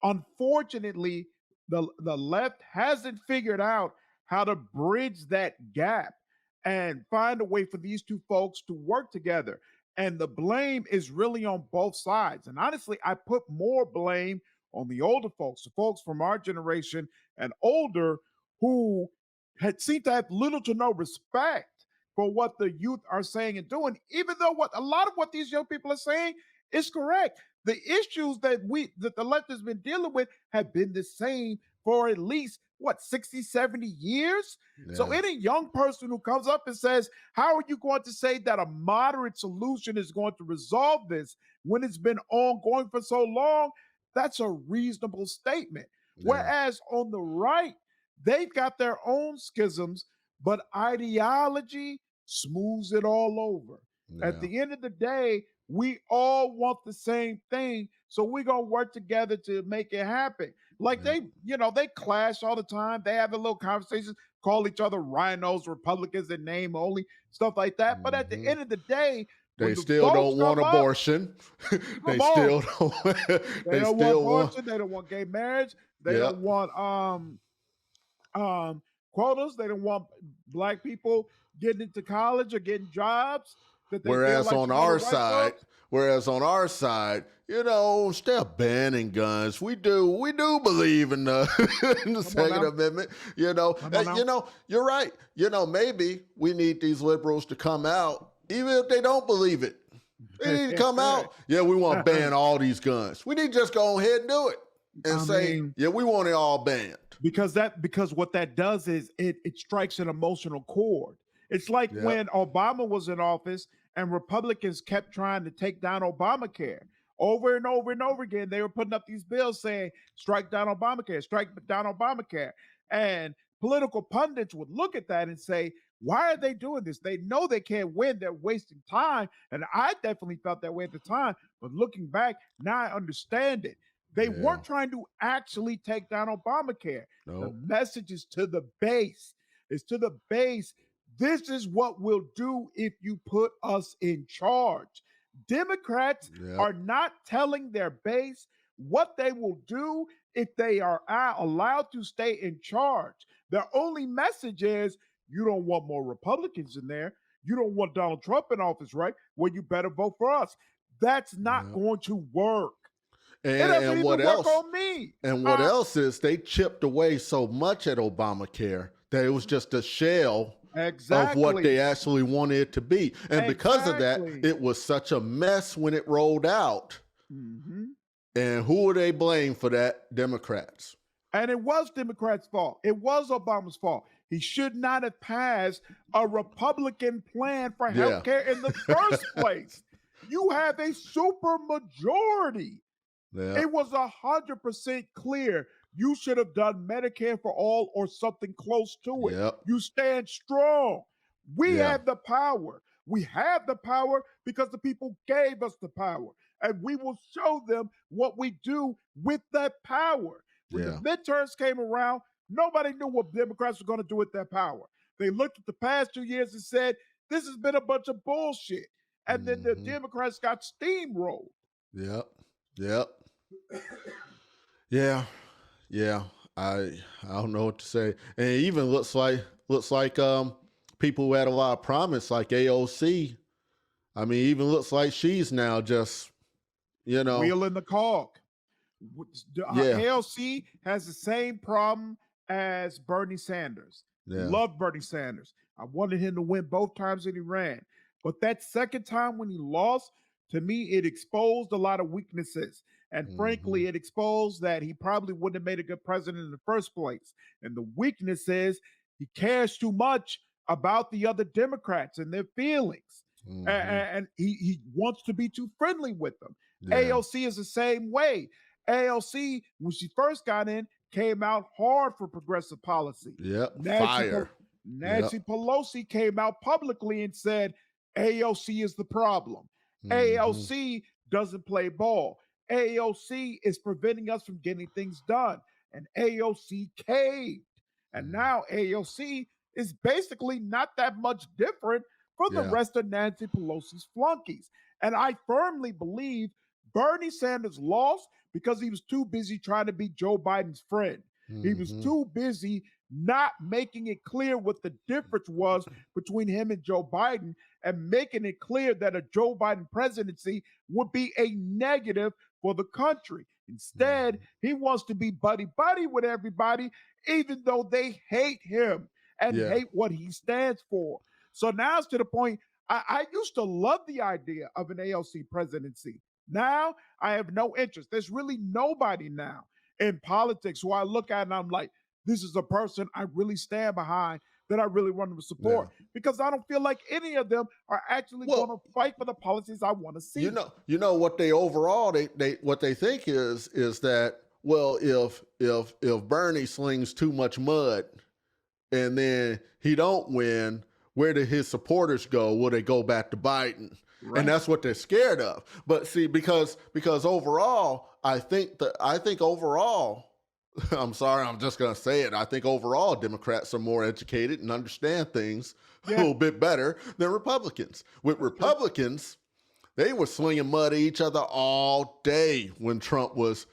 unfortunately, the left hasn't figured out how to bridge that gap and find a way for these two folks to work together. And the blame is really on both sides. And honestly, I put more blame on the older folks, the folks from our generation and older who had seemed to have little to no respect for what the youth are saying and doing, even though what a lot of what these young people are saying is correct. The issues that the left has been dealing with have been the same for at least what 60, 70 years. So Yeah. any young person who comes up and says, how are you going to say that a moderate solution is going to resolve this when it's been ongoing for so long? That's a reasonable statement. Yeah. Whereas on the right, they've got their own schisms, but ideology smooths it all over. At Yeah. the end of the day, we all want the same thing. So we're gonna work together to make it happen. Like Yeah. they clash all the time. They have a little conversations, call each other rhinos, Republicans in name only, stuff like that. But at the Hmm. end of the day, They when the still votes don't want come up, abortion. They come on. still don't. They They don't want still want. abortion, they don't want gay marriage, they Yep. don't want um quotas, they don't want black people getting into college or getting jobs that they feel Whereas like on should go to our white side, folks. whereas on our side, instead of banning guns, we do believe in the in the Come on Second now. Amendment. Come on now. You're right. Maybe we need these liberals to come out, even if they don't believe it. They need to come out. Yeah, we want to ban all these guns. We need to just go ahead and do it and I say, mean, yeah, we want it all banned. because what that does is it strikes an emotional chord. It's like Yep. when Obama was in office and Republicans kept trying to take down Obamacare over and over and over again. They were putting up these bills saying strike down Obamacare, strike down Obamacare, and political pundits would look at that and say, why are they doing this? They know they can't win. They're wasting time. And I definitely felt that way at the time. But looking back, now I understand it. They Yeah. weren't trying to actually take down Obamacare. The Nope. message is to the base. It's to the base. This is what we'll do if you put us in charge. Democrats Yep. are not telling their base what they will do if they are allowed to stay in charge. Their only message is you don't want more Republicans in there. You don't want Donald Trump in office, right? Well, you better vote for us. That's not Yep. going to work. It And, doesn't and what even work else? on me. And what Huh? else is they chipped away so much at Obamacare that it was just a shell of what they Exactly. actually wanted it to be. And because of that, Exactly. it was such a mess when it rolled out. Hmm. And who would they blame for that? Democrats. And it was Democrats' fault. It was Obama's fault. He should not have passed a Republican plan for health Yeah. care in the first place. You have a super majority. Yeah. It was 100% clear. You should have done Medicare for all or something close to it. Yep. You stand strong. We Yeah. have the power. We have the power because the people gave us the power. And we will show them what we do with that power. When the Yeah. midterms came around, nobody knew what Democrats were going to do with that power. They looked at the past 2 years and said, this has been a bunch of bullshit. And then the Hmm. Democrats got steamrolled. Yep. Yep. Yeah. Yeah. I don't know what to say. And it even looks like people who had a lot of promise, like AOC. I mean, even looks like she's now just, you know, Wheeling the cog. yeah, ALC has the same problem as Bernie Sanders. yeah. Love Bernie Sanders. I wanted him to win both times that he ran. But that second time when he lost, to me, it exposed a lot of weaknesses. And Hmm. frankly, it exposed that he probably wouldn't have made a good president in the first place. And the weakness is he cares too much about the other Democrats and their feelings. Hmm. And he wants to be too friendly with them. Yeah. AOC is the same way. AOC, when she first got in, came out hard for progressive policy. Yep. Nancy, Fire. Yep. Nancy Pelosi came out publicly and said AOC is the problem. Hmm. AOC doesn't play ball. AOC is preventing us from getting things done. And AOC caved. And now AOC is basically not that much different from the Yeah. rest of Nancy Pelosi's flunkies. And I firmly believe Bernie Sanders lost because he was too busy trying to be Joe Biden's friend. He was Hmm. too busy not making it clear what the difference was between him and Joe Biden and making it clear that a Joe Biden presidency would be a negative for the country. Instead, Hmm. he wants to be buddy buddy with everybody, even though they hate him and Yeah. hate what he stands for. So now it's to the point I used to love the idea of an ALC presidency. Now I have no interest. There's really nobody now in politics who I look at and I'm like, this is a person I really stand behind that I really want to Yeah. support because I don't feel like any of them are actually going to Well, fight for the policies I want to see. what they overall they what they think is that, well, if Bernie slings too much mud and then he don't win, where did his supporters go? Will they go back to Biden? And Right. that's what they're scared of. But see, because overall, I think overall, I'm sorry, I'm just gonna say it. I think overall Democrats are more educated and understand things a Yeah, little bit better than Republicans. With that's true. Republicans, they were slinging mud at each other all day when Trump was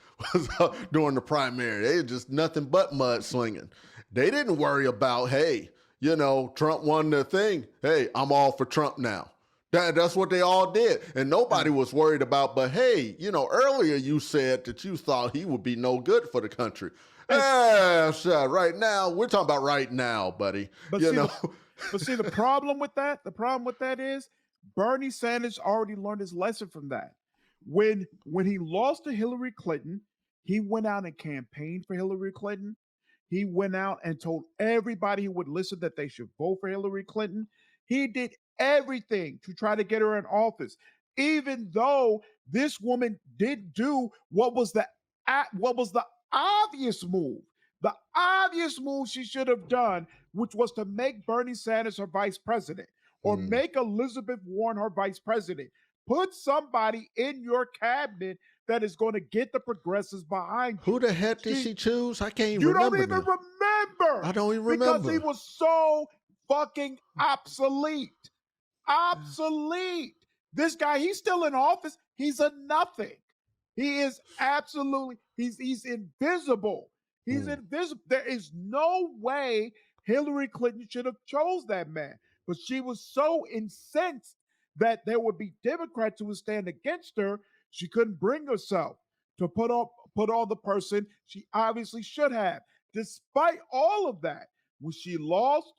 during the primary. They were just nothing but mud slinging. They didn't worry about, hey, Trump won the thing. Hey, I'm all for Trump now. That's what they all did. And Yeah. nobody was worried about, but hey, earlier you said that you thought he would be no good for the country. And Right now, we're talking about right now, buddy. but You see know, the but see the problem with that is Bernie Sanders already learned his lesson from that. When he lost to Hillary Clinton, he went out and campaigned for Hillary Clinton. He went out and told everybody who would listen that they should vote for Hillary Clinton. He did everything to try to get her in office, even though this woman did do what was the obvious move. The obvious move she should have done, which was to make Bernie Sanders her vice president or mm, make Elizabeth Warren her vice president. Put somebody in your cabinet that is going to get the progressives behind who you. the heck did She she choose? I can't even you don't remember even now. remember I don't even because he remember. was so fucking obsolete. Obsolete. This guy, he's still in office. He's a nothing. He is absolutely, he's invisible. He's Mm, invisible. There is no way Hillary Clinton should have chose that man. But she was so incensed that there would be Democrats who would stand against her, she couldn't bring herself to put on the person she obviously should have. Despite all of that, when she lost,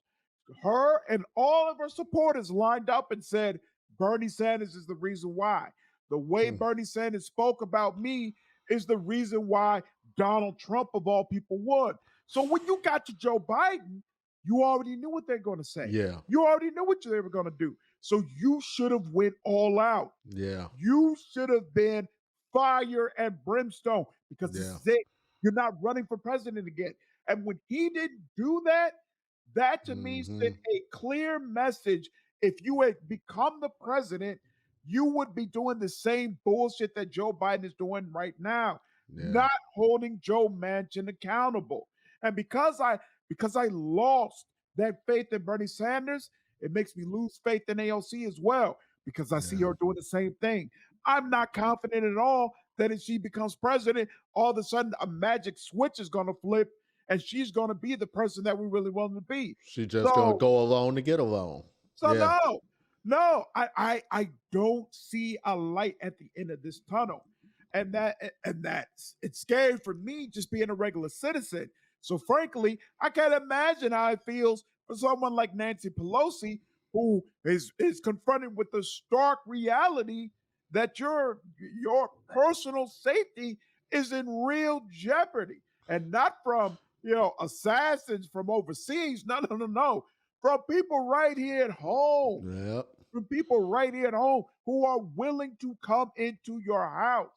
her and all of her supporters lined up and said, Bernie Sanders is the reason why. The way mm, Bernie Sanders spoke about me is the reason why Donald Trump, of all people, won. So when you got to Joe Biden, you already knew what they're going to say. yeah, You already knew what they were going to do. So you should have went all out. yeah, You should have been fire and brimstone because this yeah. is it. You're not running for president again. And when he didn't do that, that to me Hmm. sent a clear message. If you had become the president, you would be doing the same bullshit that Joe Biden is doing right now, Yeah, not holding Joe Manchin accountable. And because I lost that faith in Bernie Sanders, it makes me lose faith in AOC as well because I see yeah, her doing the same thing. I'm not confident at all that if she becomes president, all of a sudden a magic switch is going to flip and she's going to be the person that we really want her to be. she just gonna So, go alone to get alone. so Yeah, no, I don't see a light at the end of this tunnel, and that's it's scary for me just being a regular citizen. So frankly, I can't imagine how it feels for someone like Nancy Pelosi who is confronted with the stark reality that your personal safety is in real jeopardy, and not from assassins from overseas. No, no, no, no. From people right here at home, yep, from people right here at home who are willing to come into your house.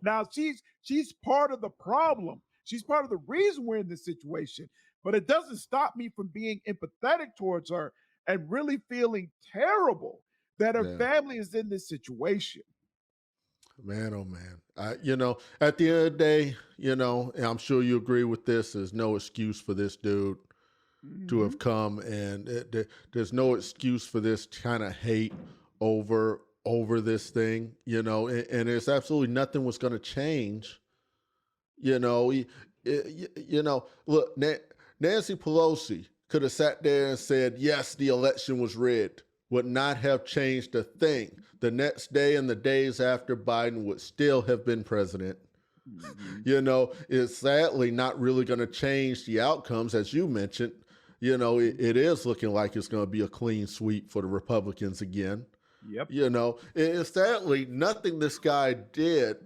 Now she's part of the problem. She's part of the reason we're in this situation. But it doesn't stop me from being empathetic towards her and really feeling terrible that her yeah. family is in this situation. Man, oh man. At the end of the day, and I'm sure you agree with this, there's no excuse for this dude to Mm-hmm. have come, and there's no excuse for this kind of hate over this thing, and there's absolutely nothing was going to change. You know, look, Nancy Pelosi could have sat there and said, yes, the election was rigged, would not have changed a thing. The next day and the days after, Biden would still have been president. Mm-hmm. It's sadly not really going to change the outcomes, as you mentioned. It is looking like it's going to be a clean sweep for the Republicans again. Yep. It's sadly nothing this guy did,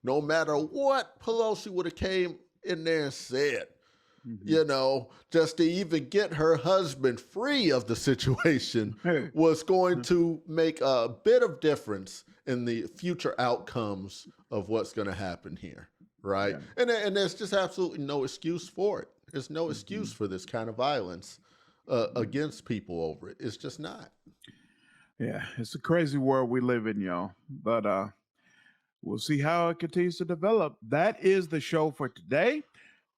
no matter what Pelosi would have came in there and said, Mm-hmm. just to even get her husband free of the situation was going to make a bit of difference in the future outcomes of what's going to happen here, right? Yeah. And there's just absolutely no excuse for it. There's no Mm-hmm. excuse for this kind of violence. against people over it. It's just not. Yeah, it's a crazy world we live in, y'all. But we'll see how it continues to develop. That is the show for today.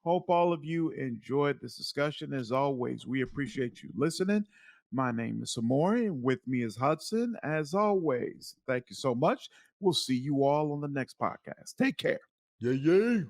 Hope all of you enjoyed this discussion. As always, we appreciate you listening. My name is Samori, and with me is Hudson. As always, thank you so much. We'll see you all on the next podcast. Take care. Yeah, yeah.